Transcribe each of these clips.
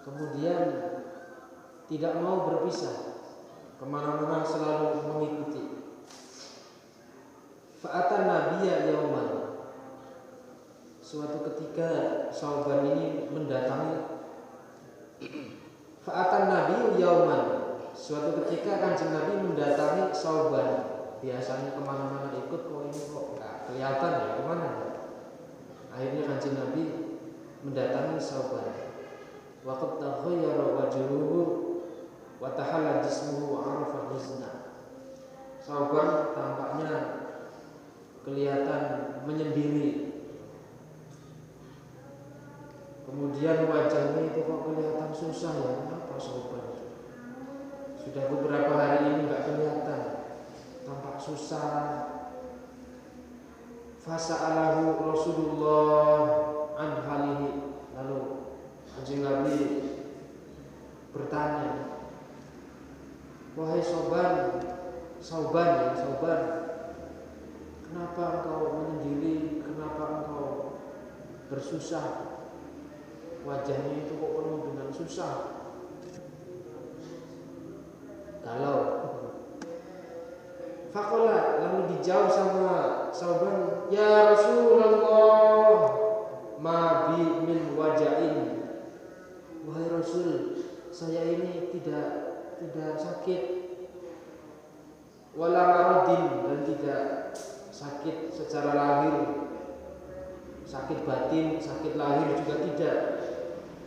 Kemudian tidak mau berpisah, kemana-mana selalu mengikuti. Fa'atan Nabiya yauman. Suatu ketika Sauban ini mendatangi. Fa'atan Nabi yauman. Suatu ketika Kanjeng Nabi mendatangi Sauban. Biasanya kemana-mana ikut, kok ini kok nggak kelihatan ya kemana? Akhirnya Kanjeng Nabi mendatangi Sauban. Waqad taghayyara wajhuhu wa tahalla jismuhu wa arafa huzna. Sauban tampaknya kelihatan menyendiri. Kemudian wajahnya itu kok kelihatan susah ya. Kenapa Sauban? Sudah beberapa hari ini enggak kelihatan, tampak susah. Fasa'alahu Rasulullah an halihi. Lalu Kanjeng Nabi bertanya, wahai Sauban, kenapa engkau menyendiri? Kenapa engkau bersusah? Wajahnya itu kok penuh dengan susah. galau. Faqala, lalu dijawab sama Sauban, ya Rasulullah, ma bi min wajain. Wahai Rasul, saya ini tidak sakit, wala maradin, dan tidak sakit secara lahir, sakit batin, sakit lahir juga tidak.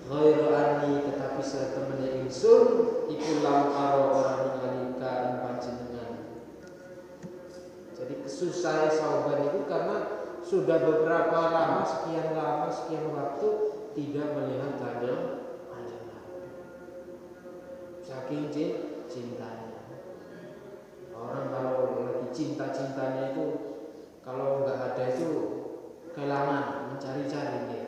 Ghairu anni, tetapi satemene ingsun iku lam aro orang ningali ka ing panjenengan. Jadi kesusahan Sauban itu karena sudah beberapa sekian waktu tidak melihat kanjeng Nabi. Saking cintanya. Orang kalau lagi cinta-cintanya itu, kalau nggak ada itu kehilangan, mencari-cari dia.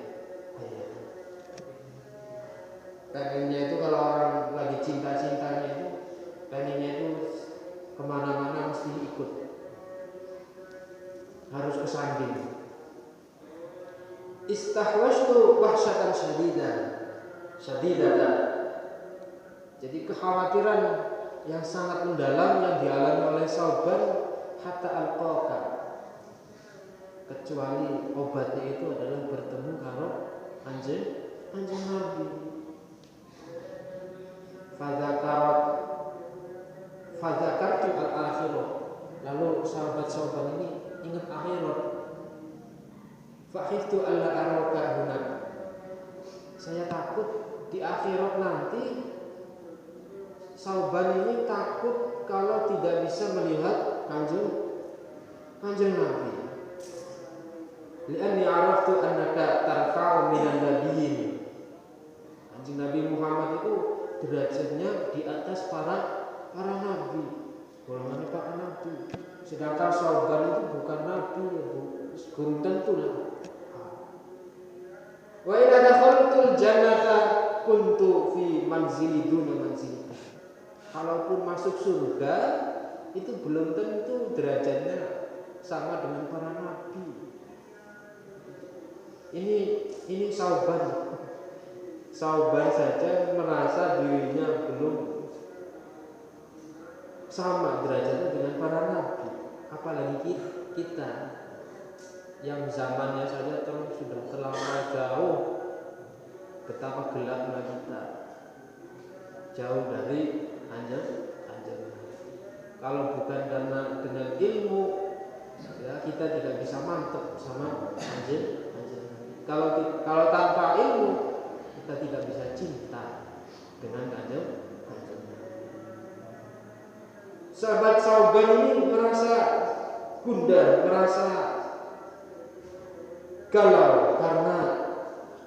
Pengennya itu kalau orang lagi cinta-cintanya itu, pengennya itu kemana-mana mesti ikut, harus kesanding. Istahwastu wahsyatan syadidatan. Jadi kekhawatiran yang sangat mendalam yang dialami oleh Sauban hatta alqaka, kecuali obatnya itu adalah bertemu kalau anjing Nabi. Fadzakartu al-akhirah. Lalu sahabat Sauban ini ingat akhirat. Fakhiftu alla araka hunak. Saya takut di akhirat nanti Sauban ini takut kalau tidak bisa melihat kanjeng Nabi. Li'anni araftu annaka tarfa'u minan nabiyyin. Kanjeng Nabi Muhammad itu derajatnya di atas para nabi, golongan para nabi. Sedangkan Sauban itu bukan nabi, belum tentu lah. Wa idza dakhaltul jannata kuntu fi manzili duna manzilika. Kalaupun masuk surga itu belum tentu derajatnya sama dengan para nabi. Ini Sauban saja merasa dirinya belum sama derajatnya dengan para nabi, apalagi kita yang zamannya saja sudah terlampau jauh. Betapa gelapnya kita, jauh dari anjing. Kalau bukan karena dengan ilmu, ya kita tidak bisa mantap sama anjing. Kalau tanpa ilmu kita tidak bisa cinta dengan kanjeng. Sahabat Sauban ini merasa gundah, merasa galau karena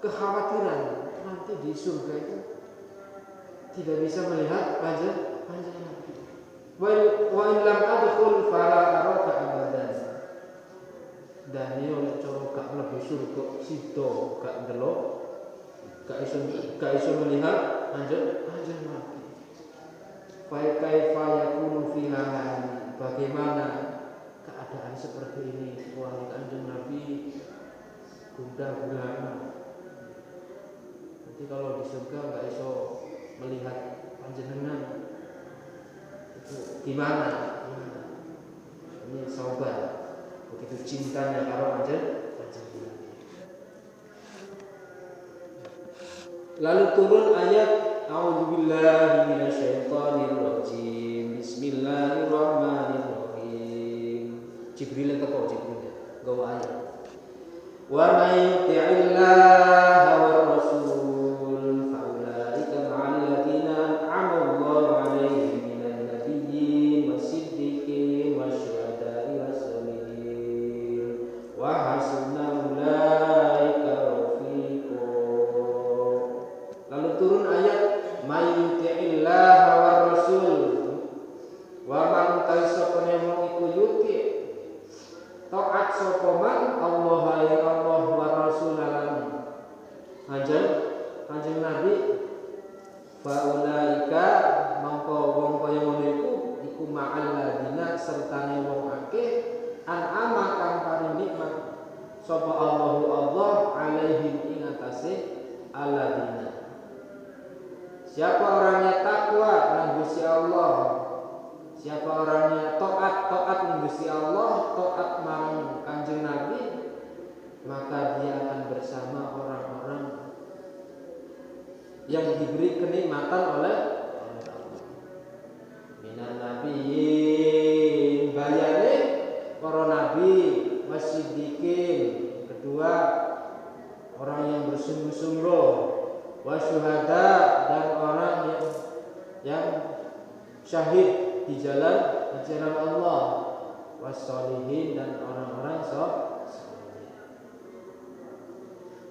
kekhawatiran nanti di surga itu tidak bisa melihat kanjeng Nabi. Wa in lam adkhul fala araka abadan. Dan ini oleh cowok gak mlebu surga sida gak ndelok, gak iso melihat kanjeng Nabi. Kaifa yakunu fiha, bagaimana keadaan seperti ini? Wahai kanjeng Nabi, gundah gulana. Nanti kalau di surga gak iso melihat panjenengan, itu gimana? Ini Sauban begitu cintanya karo kanjeng Nabi. Lalu turun ayat A'udzubillahi minasyaitonirrajim. Bismillahirrahmanirrahim. Jibril teko gawa ayat. Wa may yuti'illaha war rasul fa ulaika ma'al ladzina an'ama Allahu 'alaihim minan nabiyyin was-siddiqin wasyuhada'i was-shalihin wa hasuna ulaika rafiqa. Lalu turun ayat may yuti'illaha war rasul wa man taisaqana iku yuti taat sapa man Allah ya Allah wa rasulan kanjeng Nabi faulaika mangko wong kaya ngono iku ma'al ladina sertane wong akeh an'ama kang paring nikmat sapa Allah alaihim ing atase aladina. Siapa orang yang takwa nang Gusti Allah Siapa orangnya taat ning Gusti Allah, taat marang Kanjeng Nabi, maka dia akan bersama orang-orang yang diberi kenikmatan oleh Allah. Minan nabiyyin, bayane para nabi, wasiddiqin, kedua orang yang bersungguh-sungguh, wasyuhada, dan orang yang syahid di jalan Allah, wassolihin, dan orang-orang saleh.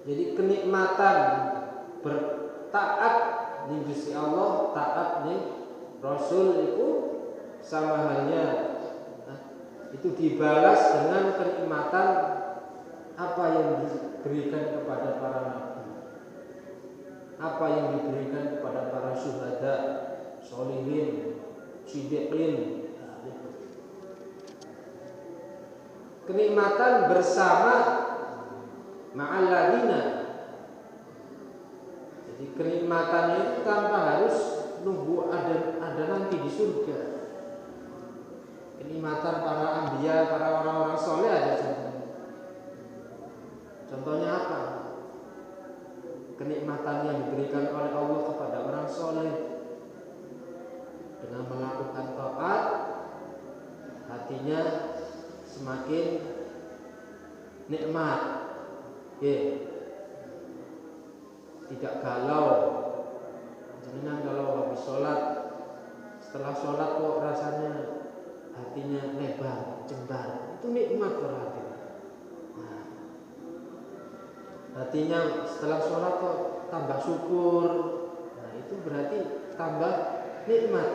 Jadi kenikmatan bertaat ning Gusti Allah, taat ning Rasul itu sama halnya itu dibalas dengan kenikmatan apa yang diberikan kepada para nabi, apa yang diberikan kepada para syuhada, sholihin, siddiqin. Kenikmatan bersama ma'alladina. Jadi kenikmatannya itu tanpa harus nunggu ada nanti di surga. Kenikmatan para anbiya, para orang-orang soleh aja contohnya. Contohnya apa? Kenikmatan yang diberikan oleh Allah kepada orang soleh dengan melakukan taat, hatinya semakin nikmat. Tidak galau. Jangan kalau habis sholat, setelah sholat kok rasanya hatinya lebar, jembar, itu nikmat berarti. Nah, hatinya setelah sholat kok tambah syukur, nah itu berarti tambah nikmat.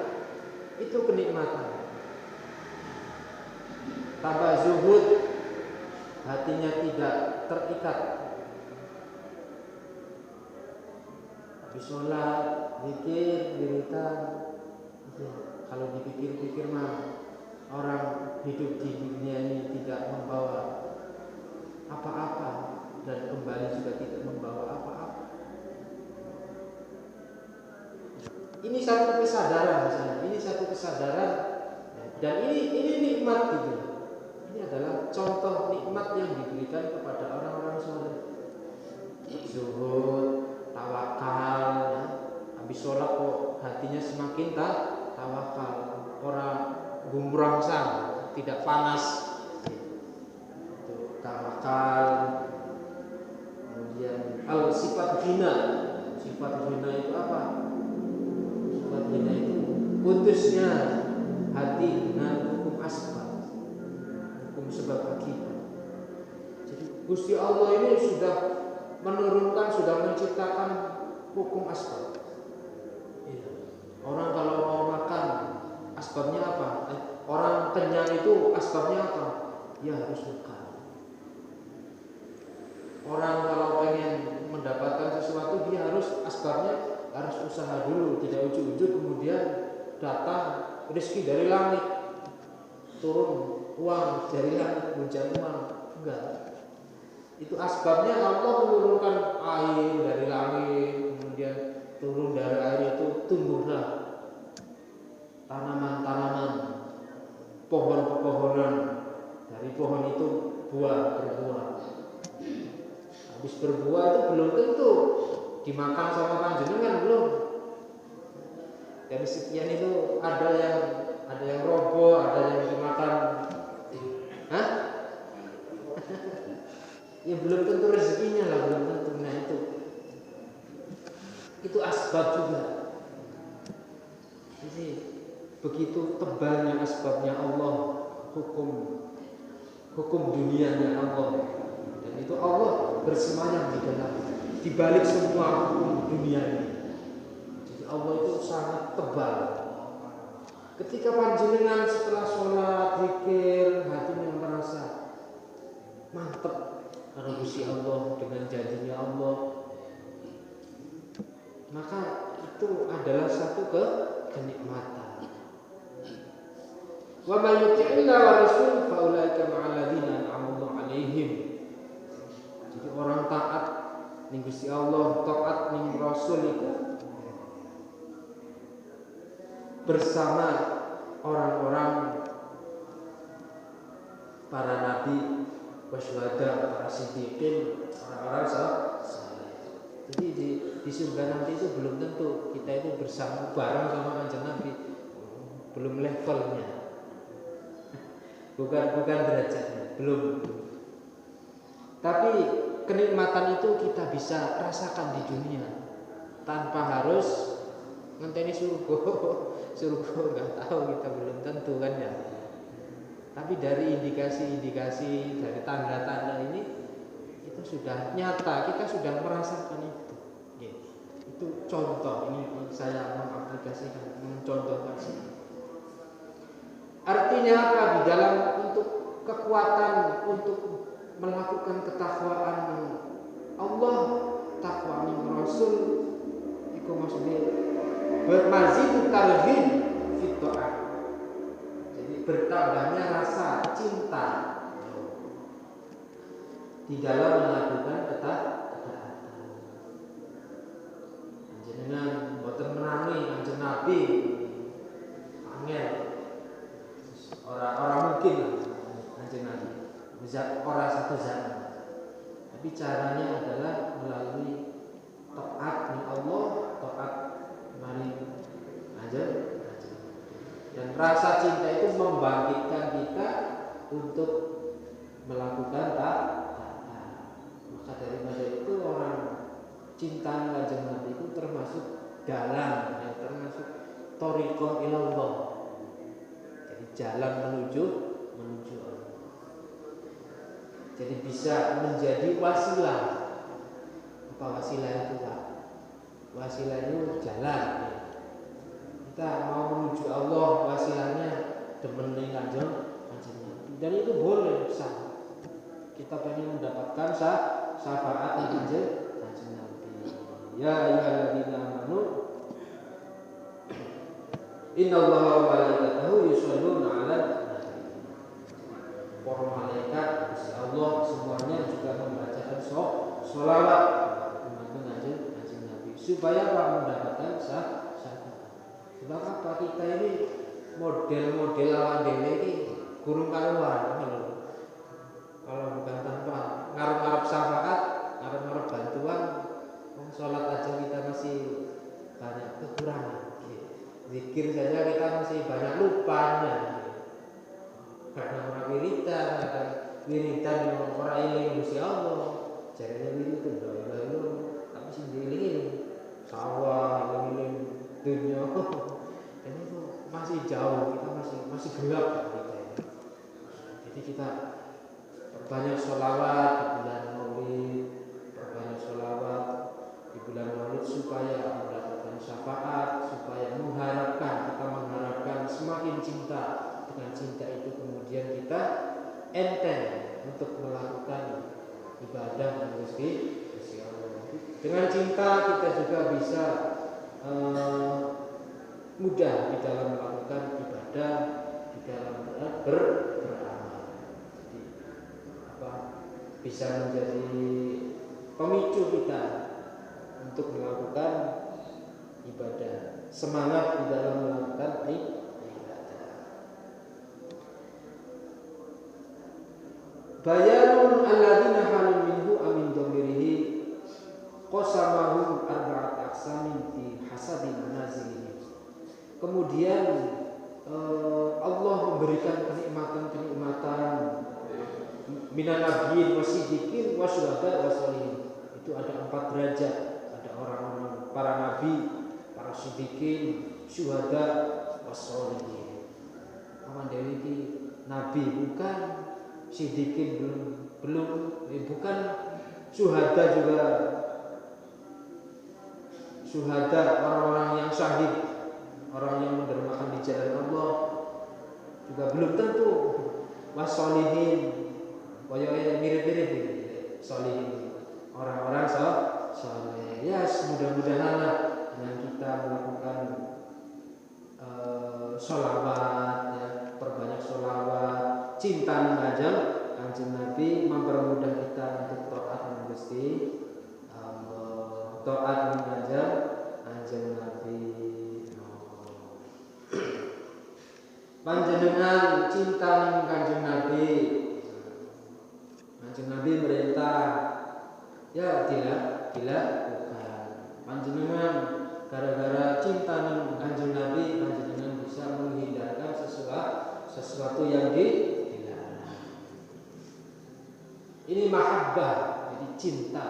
Itu kenikmatan. Tambah zuhud, hatinya tidak terikat. Habis sholat, zikir, wiridan, ya, kalau dipikir-pikir mah orang hidup di dunia ini tidak membawa apa-apa dan kembali juga tidak membawa apa-apa. Ini satu kesadaran misalnya, ini satu kesadaran, dan ini nikmat gitu. Ini adalah contoh nikmat yang diberikan kepada orang-orang soleh. Zuhud, tawakal, ya. Habis sholat kok hatinya semakin tawakal, orang gumrangsang, tidak panas. Itu tawakal. Kemudian sifat hina. Sifat hina itu apa? Sifat hina itu putusnya hati dengan hukum asbab, hukum sebab akibat. Jadi Gusti Allah ini sudah menurunkan, sudah menciptakan hukum asbab. Orang kalau mau makan, asbabnya apa? Orang kenyang itu asbabnya apa? Ya harus makan. Orang kalau pengen mendapatkan sesuatu, dia harus asbabnya harus usaha dulu, tidak ujuk-ujuk kemudian datang rezeki dari langit, turun uang dari langit, hujan uang. Enggak. Itu asbabnya Allah menurunkan air dari langit, kemudian turun dari air itu tumbuhlah tanaman-tanaman, pohon-pepohonan, dari pohon itu berbuah. Habis berbuah itu belum tentu dimakan sama panjenengan, belum. Dari sekian itu ada yang roboh, ada yang dimakan. Hah? Ya belum tentu rezekinya lah, belum tentu. Nah itu asbab juga. Jadi begitu tebalnya asbabnya Allah, hukum dunianya Allah, dan itu Allah bersemayam di balik semua hukum dunia ini. Jadi Allah itu sangat tebal. Ketika panjenengan setelah sholat, zikir, hatinya merasa mantep karena Gusti Allah dengan janjinya Allah, maka itu adalah satu kenikmatan. Wa may yuti'illah wa rasul fa ulaika ma'al ladzina an'ama Allahu 'alaihim. Jadi orang taat ning Gusti Allah, taat ning Rasul itu bersama orang-orang para nabi, wasyuhada, para siddiqin, orang-orang saleh. Jadi di surga nanti itu belum tentu kita itu bersama bareng sama kanjeng Nabi, belum levelnya, bukan derajatnya, belum. Tapi kenikmatan itu kita bisa rasakan di dunia tanpa harus ngenteni surga nggak tahu, kita belum tentu kan ya. Tapi dari indikasi-indikasi, dari tanda-tanda ini itu sudah nyata, kita sudah merasakan itu. Itu contoh, ini saya mengaplikasikan, mencontohkan sini. Artinya apa? Di dalam untuk kekuatan untuk melakukan ketakwaan Allah, takwa Rasul, itu maksudnya bermazid targhib fit ta'ah. Jadi bertambahnya rasa cinta di dalam melakukan ketaatan. Jenengan boten menangi kanjeng Nabi, angel, orang mungkin kanjeng Nabi, orang satu zaman. Tapi caranya adalah melalui taat di Allah, taat mari aja. Dan rasa cinta itu membangkitkan kita untuk melakukan taat. Maka daripada itu orang cinta kanjeng Nabi itu termasuk dalam, termasuk thoriqah ilallah. Jadi jalan menuju Allah. Jadi bisa menjadi wasilah. Apa wasilah itu, Pak? Wasilah itu jalan. Kita mau menuju Allah, wasilahnya demen kanjeng Nabi. Dan itu boleh sah. Kita pengen mendapatkan syafaat kanjeng ya ayyuhalladzina amanu innallaha wa malaikatahu yusholluna 'alan nabi. Para malaikat Allah semuanya juga membacakan sholawat kepada kanjeng Nabi supaya apa? Mendapatkan syafaat. Sebab apa? Kita ini model-model awak dhewe iki gurung karuan kalau bukan tanpa ngarep-ngarep syafaat, ngarep-ngarep bantuan, sholat aja kita masih banyak kekurangan. Zikir saja kita masih banyak lupanya. Karena orang wiridan, kadang wiridan yang orang ini Gusti Allah. Jarene wiridan lho, tapi sing dieling sawah, eling dunia. Dan itu masih jauh, kita masih gelap kita. Jadi kita perbanyak sholawat di bulan Maulid, perbanyak sholawat di bulan Maulid supaya mendapatkan syafaat, supaya kita mengharapkan semakin cinta. Dengan cinta itu kemudian kita enteng untuk melakukan ibadah yang Gusti Allah. Dengan cinta kita juga bisa mudah di dalam melakukan ibadah, di dalam beramal. Jadi bisa menjadi pemicu kita untuk melakukan ibadah, semangat di dalam melakukan ibadah. Bayanun alladzina halun minhu amin dhamirihi qasamahum arba'at aqsamin fi hasabi manazilihim. Kemudian Allah memberikan kenikmatan minan nabiyyin wasiddiqin wasyuhada wassalihin. Itu ada 4 derajat. Ada orang-orang para nabi, para siddiqin, syuhada, wassalihin. Aman dewi iki nabi bukan, siddiqin belum, bukan, syuhada juga. Syuhada orang-orang yang syahid, orang yang mendermakan di jalan Allah juga belum tentu. Wassalihin, koyoke mirip-mirip solihin, orang-orang soleh. Ya, mudah-mudahan dengan kita melakukan sholawat, ya, perbanyak sholawat, cinta kanjeng Nabi, mempermudah kita untuk taat Gusti Allah, taat kanjeng Nabi. panjenengan cinta ning Kanjeng Nabi. Kanjeng Nabi merintah, ya dilakukan. Panjenengan gara-gara cinta ning Kanjeng Nabi, panjenengan bisa menghindarkan sesuatu yang dilarang. Ini mahabbah, jadi cinta.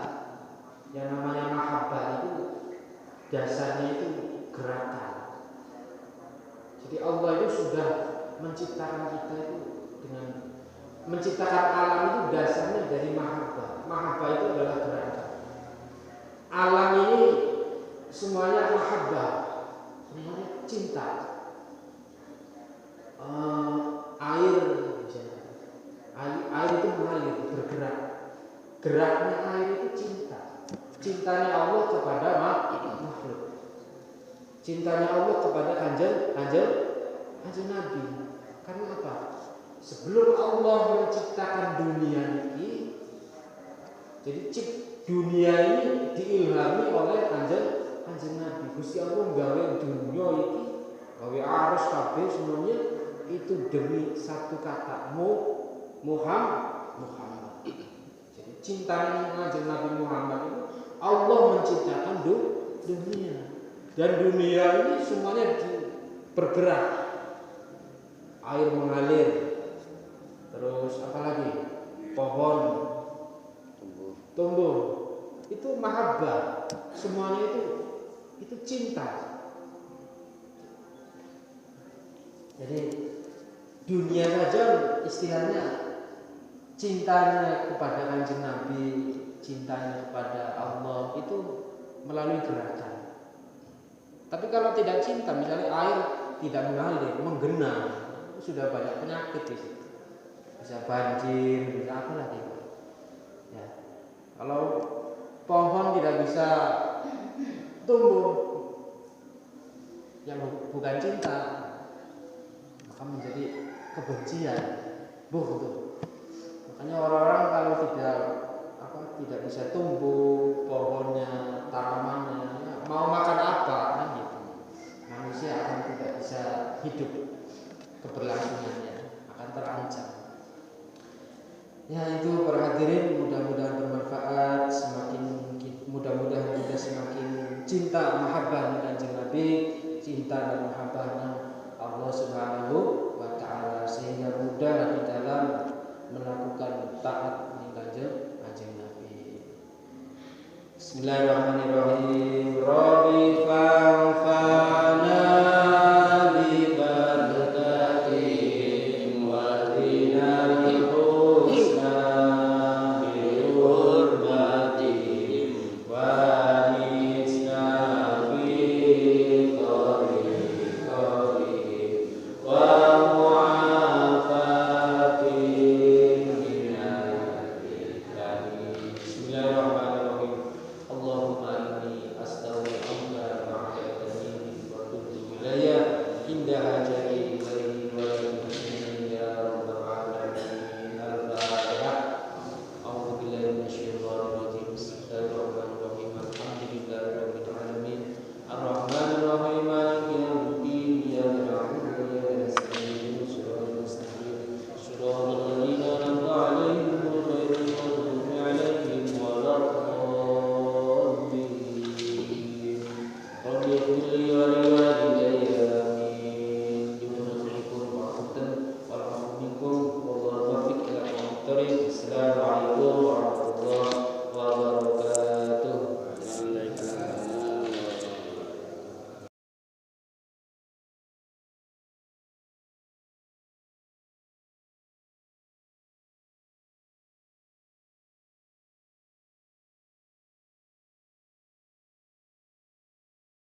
Yang namanya mahabbah itu dasarnya itu gerakan. Jadi Allah itu sudah menciptakan kita itu dengan menciptakan alam itu dasarnya dari mahabbah. Mahabbah itu adalah gerakan. Alam ini semuanya mahabbah, semuanya cinta. Air misalnya, air itu mengalir, bergerak. Geraknya air itu cinta. Cintanya Allah kepada makhluk. Cintanya Allah kepada kanjeng Nabi. Karena apa? Sebelum Allah menciptakan dunia ini, jadi dunia ini diilhami oleh kanjeng Nabi. Gusti Allah nggawe dunia ini, gawe arus kabeh semuanya itu demi satu kata Muhammad. Jadi cintanya kanjeng Nabi Muhammad itu Allah menciptakan dunia. Dan dunia ini semuanya bergerak. Air mengalir. Terus apa lagi? Pohon tumbuh. Itu mahabbah. Semuanya itu cinta. Jadi dunia saja istilahnya cintanya kepada Kanjeng Nabi, cintanya kepada Allah itu melalui gerakan. Tapi kalau tidak cinta, misalnya air tidak mengalir, menggenang, sudah banyak penyakit di situ. Bisa banjir, bisa apa lagi. Ya. Kalau pohon tidak bisa tumbuh, yang bukan cinta, maka menjadi kebencian, buhd. Makanya orang-orang kalau tidak bisa tumbuh pohonnya, tanamannya, ya, mau makan apa kan gitu. Manusia akan tidak bisa hidup, keberlangsungannya akan terancam. Ya itu para hadirin, mudah-mudahan bermanfaat. Mudah-mudahan kita semakin cinta mahabbah Kanjeng Nabi, cinta dan mahabbahnya Allah Subhanahu wa taala, sehingga mudah di dalam melakukan taat Kanjeng Nabi. Bismillahirrahmanirrahim.